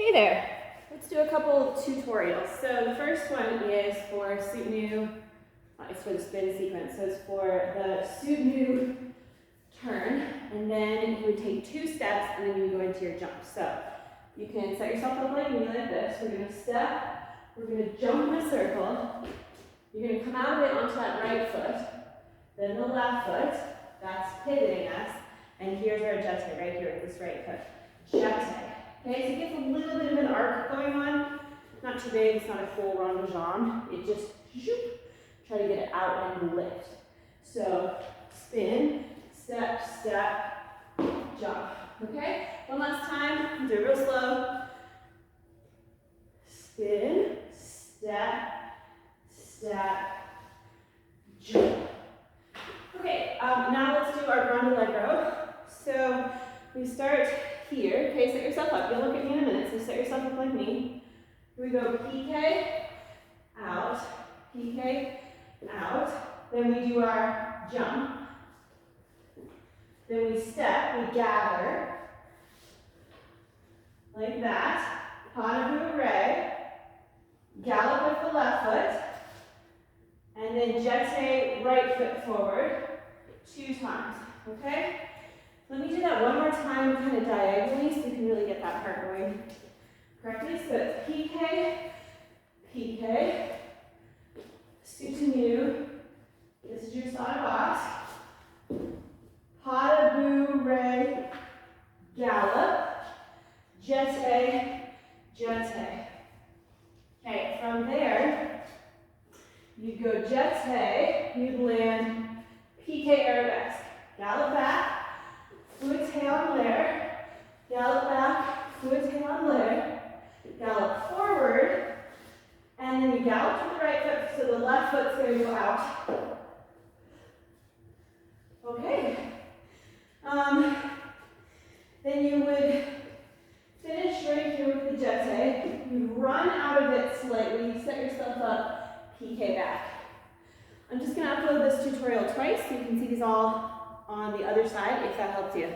Hey there, let's do a couple tutorials. So the first one is for Soutenu, it's for the spin sequence. So it's for the Soutenu turn, and then you would take 2 steps and then you would go into your jump. So you can set yourself up like me like this. We're going to step, we're going to jump in a circle. You're going to come out of it onto that right foot, then the left foot, that's pivoting us, and here's our jeté right here with this right foot. Jeté. Okay, so it gets a little bit of an arc going on. Not too big, it's not a full rond de jambe. It just, try to get it out and lift. So, spin, step, step, jump. Okay, one last time, do it real slow. Spin, step, step, jump. Okay, now let's do our grand Allegro. So, we start here. Okay, set yourself up. You'll look at me in a minute, so set yourself up like me. Here we go, PK, out, PK, out. Then we do our jump. Then we step, we gather, like that. Pas de bourrée, gallop with the left foot, and then jeté right foot forward 2 times, okay? Let me do that one more time, kind of diagonally, so you can really get that part going correctly. So it's PK, PK, Soutenu. This is your side box. Pas de bourrée, gallop, jeté, jeté. Okay, from there, you go jeté, you'd land PK arabesque. Gallop back. Fouetté en l'air, gallop back, fouetté en l'air, gallop forward, and then you gallop to the right foot, so the left foot's going to go out. Okay. Then you would finish right here with the jeté. You run out of it slightly, you set yourself up, PK back. I'm just going to upload this tutorial twice so you can see these all on the other side if that helps you.